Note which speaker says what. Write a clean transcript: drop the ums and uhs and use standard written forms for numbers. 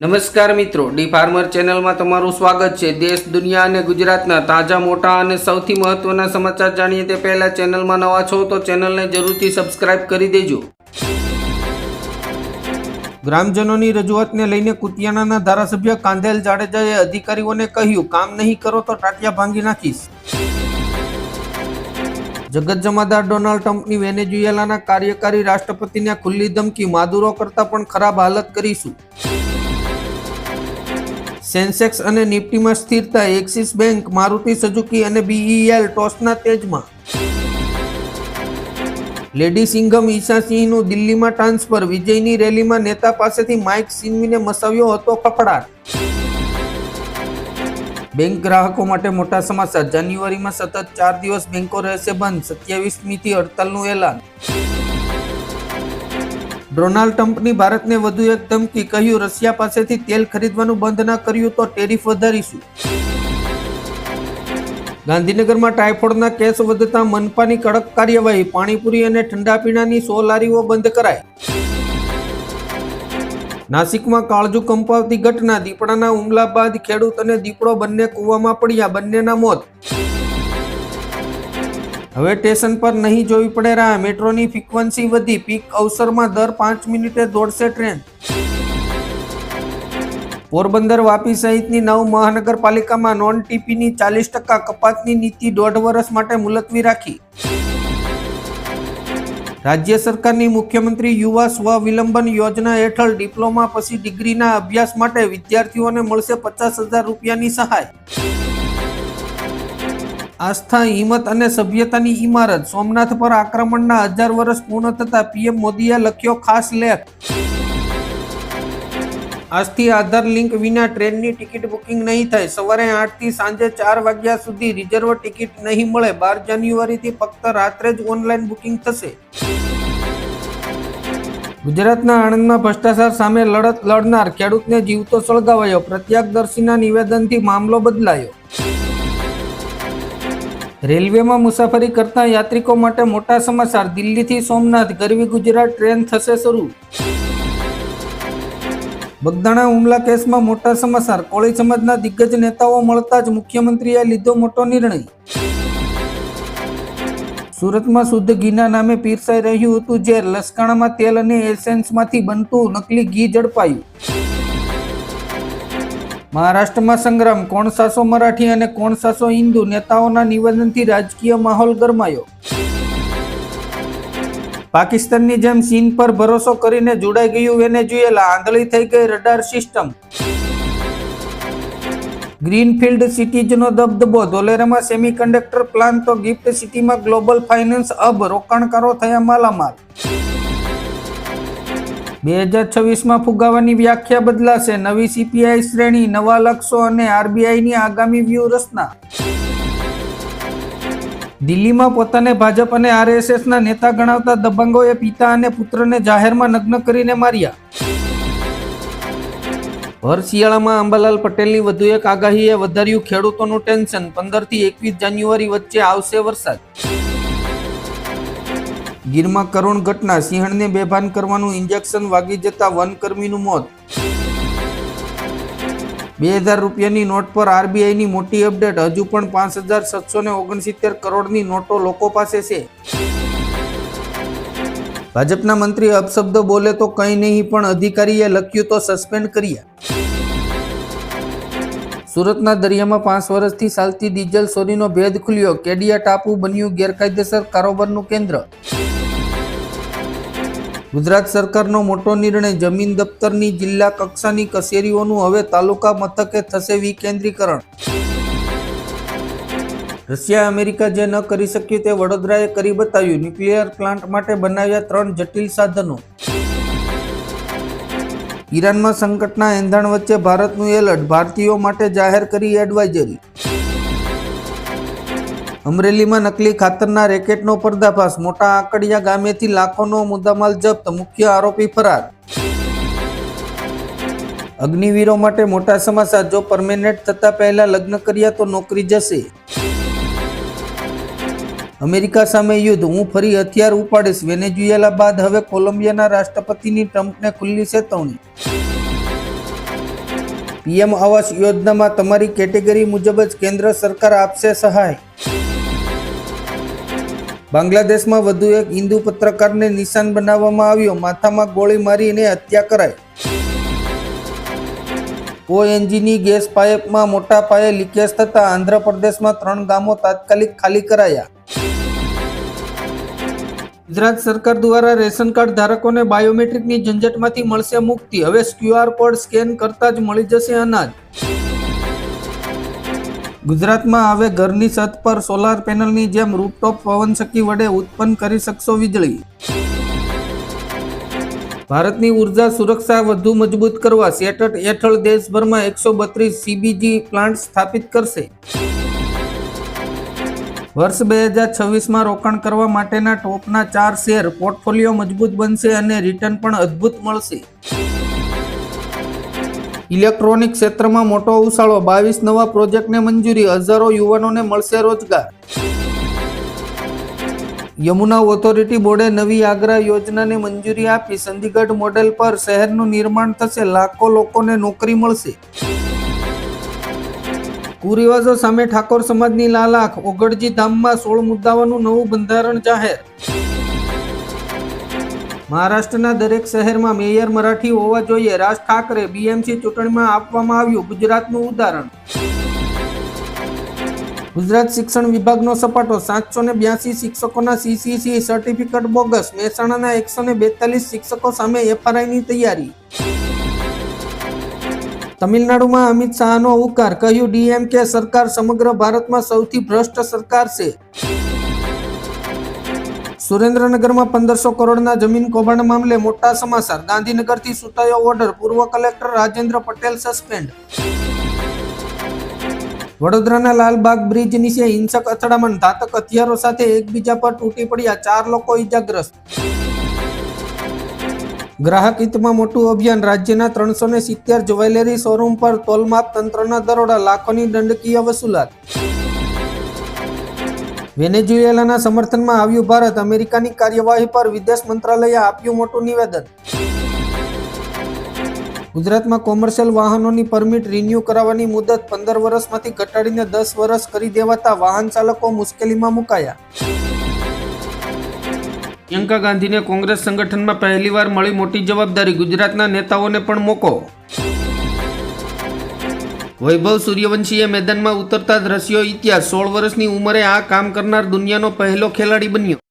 Speaker 1: નમસ્કાર મિત્રો, D farmer ચેનલમાં તમારું સ્વાગત છે। દેશ, દુનિયા અને ગુજરાતના તાજા, મોટા અને સૌથી મહત્વના સમાચાર જાણીએ તે પહેલા ચેનલમાં નવા છો તો ચેનલને જરૂરથી સબસ્ક્રાઇબ કરી દેજો। ગ્રામજનોની રજૂઆતને લઈને કુતિયાણાના ધારાસભ્ય કાંધેલ જાડેજાએ અધિકારીઓને કહ્યું, કામ નહીં કરો તો ટાટિયા ભાંગી નાખીશ। જગત જમાદાર ડોનાલ્ડ ટ્રમ્પની વેનેઝુએલાના કાર્યકારી રાષ્ટ્રપતિને ખુલ્લી ધમકી, માદુરો કરતા પણ ખરાબ હાલત કરીશું। સેન્સેક્સ અને નિફ્ટીમાં સ્થિરતા, એક્સિસ બેંક, મારુતિ સુઝુકી અને બીઈએલ ટોચના તેજમાં। લેડી સિંઘમ ઈશા સિંહનું દિલ્હીમાં ટ્રાન્સફર, વિજયની રેલીમાં નેતા પાસેથી માઇક છીનવીને મચાવ્યો હતો ફફડાટ। બેંક ગ્રાહકો માટે મોટા સમાચાર, જાન્યુઆરીમાં સતત 4 દિવસ બેંકો રહેશે બંધ, 27મીથી હડતાલનું એલાન। ડોનાલ્ડ ટ્રમ્પની ભારતને વધુ એક ધમકી, કહ્યું રશિયા પાસેથી તેલ ખરીદવાનું બંધ ના કર્યું તો ટેરિફ વધારીશું। ગાંધીનગરમાં ટાઇફોઇડના કેસ વધતા મનપાની કડક કાર્યવાહી, પાણીપુરી અને ઠંડા પીણાની 100 લારીઓ બંધ કરાઈ। નાસિકમાં કાળજુ કંપાવતી ઘટના, દીપડાના હુમલા બાદ ખેડૂત અને દીપડો બંને કૂવામાં પડ્યા, બંનેના મોત। હવે સ્ટેશન પર નહીં જોવી પડે રાહ, મેટ્રોની ફ્રીક્વન્સી વધી, પીક અવસરમાં દર 5 મિનિટે દોડશે ટ્રેન। પોરબંદર, વાપી સહિતની 9 મહાનગરપાલિકામાં નોન ટીપીની 40% કપાતની નીતિ 1.5 વર્ષ માટે મુલતવી રાખી। રાજ્ય સરકારની મુખ્યમંત્રી યુવા સ્વવિલંબન યોજના હેઠળ ડિપ્લોમા પછી ડિગ્રીના અભ્યાસ માટે વિદ્યાર્થીઓને મળશે 50,000 રૂપિયાની સહાય। આસ્થા, હિંમત અને સભ્યતાની ઇમારત, સોમનાથ પર આક્રમણના 1000 વર્ષ પૂર્ણ થતા પીએમ મોદીએ લખ્યો ખાસ લેખ। આજથી આધાર લિંક વિના ટ્રેનની ટિકિટ બુકિંગ નહીં થાય, સવારે 8 થી સાંજે 4 વાગ્યા સુધી રિઝર્વ ટિકિટ નહીં મળે। 12 જાન્યુઆરીથી ફક્ત રાત્રે જ ઓનલાઈન બુકિંગ થશે। ગુજરાતના આણંદમાં ભ્રષ્ટાચાર સામે લડત લડનાર ખેડૂતને જીવતો સળગાવાયો, પ્રત્યક્ષદર્શીના નિવેદનથી મામલો બદલાયો। રેલવેમાં મુસાફરી કરતા યાત્રિકો માટે મોટા સમાચાર, દિલ્હીથી સોમનાથ ગરવી ગુજરાત ટ્રેન થશે શરૂ। બગદાણા હુમલા કેસમાં મોટા સમાચાર, કોળી સમાજના દિગ્ગજ નેતાઓ મળતા જ મુખ્યમંત્રીએ લીધો મોટો નિર્ણય। સુરતમાં શુદ્ધ ઘીના નામે પીરસાઈ રહ્યું હતું ઝેર, લસકાણામાં તેલ અને એસેન્સમાંથી બનતું નકલી ઘી ઝડપાયું। મહારાષ્ટ્રમાં સંગ્રામ, કોણ સાસો મરાઠી અને કોણ સાસો હિન્દુ, નેતાઓના નિવેદનથી રાજકીય માહોલ ગરમાયો। પાકિસ્તાનની જેમ ચીન પર ભરોસો કરીને જોડાઈ ગયું વેનેઝુએલા, આંધળી થઈ ગઈ રડાર સિસ્ટમ। ગ્રીનફિલ્ડ સિટીઝનો દબદબો, ધોલેરામાં સેમિકન્ડક્ટર પ્લાન્ટ તો ગિફ્ટ સિટીમાં ગ્લોબલ ફાઇનાન્સ હબ, રોકાણકારો થયા માલામાલ। 2026માં ફુગાવાની વ્યાખ્યા બદલાશે, નવી સીપીઆઈ શ્રેણી, નવા લક્ષ્યો અને આરબીઆઈની આગામી વ્યૂહરચના। દિલ્હીમાં પોતાને ભાજપ અને આરએસએસના નેતા ગણાવતા દબંગોએ પિતા અને પુત્રને જાહેરમાં નગ્ન કરીને માર્યા। ભર શિયાળામાં અંબાલાલ પટેલની વધુ એક આગાહીએ વધાર્યું ખેડૂતોનું ટેન્શન, 15 થી 21 જાન્યુઆરી વચ્ચે આવશે વરસાદ। ગીરમાં કરુણ ઘટના, સિંહણને બેભાન કરવાનું ઇન્જેક્શન વાગી જતા વનકર્મીનું મોત। 2000 રૂપિયાની નોટ પર આરબીઆઈની મોટી અપડેટ, હજુ પણ 5,769 કરોડની નોટો લોકો પાસે છે। ભાજપના મંત્રી અપશબ્દ બોલે તો કંઈ નહીં, પણ અધિકારીએ લખ્યું તો સસ્પેન્ડ કર્યા। સુરતના દરિયામાં 5 વર્ષથી ચાલતી ડીઝલ ચોરીનો ભેદ ખુલ્યો, કેડિયા ટાપુ બન્યું ગેરકાયદેસર કારોબારનું કેન્દ્ર। ગુજરાત સરકારનો મોટો નિર્ણય, જમીન દફતરની જિલ્લા કક્ષાની કચેરીઓનું હવે તાલુકા મથકે થશે વિકેન્દ્રીકરણ। રશિયા અમેરિકા જે ન કરી શક્યું તે વડોદરાએ કરી બતાવ્યું, ન્યુક્લિયર પ્લાન્ટ માટે બનાવ્યા 3 જટિલ સાધનો। ઈરાનમાં સંકટના એંધાણ વચ્ચે ભારતનું એલર્ટ, ભારતીયો માટે જાહેર કરી એડવાઇઝરી। અમરેલીમાં નકલી ખાતરના રેકેટનો પર્દાફાશ, મોટા આકડિયા ગામેથી લાખોનો મુદ્દામાલ જપ્ત, મુખ્ય આરોપી ફરાર। અગ્નિવીરો માટે મોટા સમાચાર, જો પરમેનન્ટ થતા પહેલા લગ્ન કર્યા તો નોકરી જશે। અમેરિકા સામે યુદ્ધ, હું ફરી હથિયાર ઉપાડીશ, વેનેઝુએલા બાદ હવે કોલંબિયાના રાષ્ટ્રપતિની ટ્રમ્પને ખુલ્લી ચેતવણી। પીએમ આવાસ યોજનામાં તમારી કેટેગરી મુજબ જ કેન્દ્ર સરકાર આપશે સહાય. બાંગ્લાદેશમાં વધુ એક હિન્દુ પત્રકારને નિશાન બનાવવામાં આવ્યો. માથામાં ગોળી મારીને હત્યા કરાઈ. ઓએનજીની ગેસ પાઇપમાં મોટા પાયે લીકેજ થતાં આંધ્રપ્રદેશમાં 3 ગામો તાત્કાલિક ખાલી કરાયા. ગુજરાત સરકાર દ્વારા રેશન કાર્ડ ધારકોને બાયોમેટ્રિકની ઝંઝટમાંથી મળશે મુક્તિ. હવે QR કોડ સ્કેન કરતા જ મળી જશે અનાજ. ગુજરાતમાં હવે ઘરની છત પર સોલાર પેનલની જેમ રૂફટોપ પવનચક્કી વડે ઉત્પન્ન કરી શકશો વીજળી. ભારતની ઉર્જા સુરક્ષા વધુ મજબૂત કરવા સેટટ હેઠળ દેશભરમાં 132 CBG પ્લાન્ટ સ્થાપિત કરશે. વર્ષ 2026માં રોકાણ કરવા માટેના ટોપના 4 શેર પોર્ટફોલિયો મજબૂત બનશે અને રિટર્ન પણ અદ્ભુત મળશે. ઇલેક્ટ્રોનિક ક્ષેત્રમાં મોટો ઉછાળો, 22 નવા પ્રોજેક્ટને મંજૂરી, હજારો યુવાનોને મળશે રોજગાર. યમુના ઓથોરિટી બોર્ડે નવી આગ્રા યોજનાને મંજૂરી આપી. ચંદીગઢ મોડેલ પર શહેરનું નિર્માણ થશે, લાખો લોકોને નોકરી મળશે. કુરિવાજો સામે ઠાકોર સમાજની લાલાખ, ઓગળજી ધામમાં 16 મુદ્દાઓનું નવું બંધારણ જાહેર. મહારાષ્ટ્રના દરેક શહેરમાં મેયર મરાઠી હોવા જોઈએ, રાજ ઠાકરે BMC ચૂંટણીમાં આપવામાં આવ્યું ગુજરાતનું ઉદાહરણ. ગુજરાત શિક્ષણ વિભાગનો સપાટો, 782 શિક્ષકોના CCC સર્ટિફિકેટ બોગસ. મહેસાણાના 142 શિક્ષકો સામે FRIની તૈયારી. તમિલનાડુમાં અમિત શાહનો ઉકાર, કહ્યું DMK સરકાર સમગ્ર ભારતમાં સૌથી ભ્રષ્ટ સરકાર છે. સુરેન્દ્રનગરમાં 1500 કરોડના જમીન કૌભાંડ મામલે મોટા સમાચાર. ગાંધીનગરથી છૂટાયો ઓર્ડર, પૂર્વ કલેક્ટર રાજેન્દ્ર પટેલ સસ્પેન્ડ. વડોદરાના લાલબાગ બ્રિજ નીચે હિંસક અથડામણ, ઘાતક હથિયારો સાથે એકબીજા પર તૂટી પડ્યા, 4 લોકો ઇજાગ્રસ્ત. ગ્રાહક હિતમાં મોટું અભિયાન, રાજ્યના 370 જ્વેલરી શોરૂમ પર તોલમાપ તંત્રના દરોડા, લાખોની દંડકીય વસૂલાત. વેનેઝુએલાના સમર્થનમાં આવ્યું ભારત, અમેરિકાની કાર્યવાહી પર વિદેશ મંત્રાલયે આપ્યું મોટું નિવેદન. ગુજરાતમાં કોમર્શિયલ વાહનોની પરમિટ રિન્યૂ કરાવવાની મુદત 15 વર્ષમાંથી ઘટાડીને 10 વર્ષ કરી દેવાતા વાહન ચાલકો મુશ્કેલીમાં મુકાયા. પ્રિયંકા ગાંધીને કોંગ્રેસ સંગઠનમાં પહેલીવાર મળી મોટી જવાબદારી, ગુજરાતના નેતાઓને પણ મોકો. વૈભવ સૂર્યવંશીએ મેદાનમાં ઉતરતા જ રચ્યો ઇતિહાસ, 16 વર્ષની ઉંમરે આ કામ કરનાર દુનિયાનો પહેલો ખેલાડી બન્યો.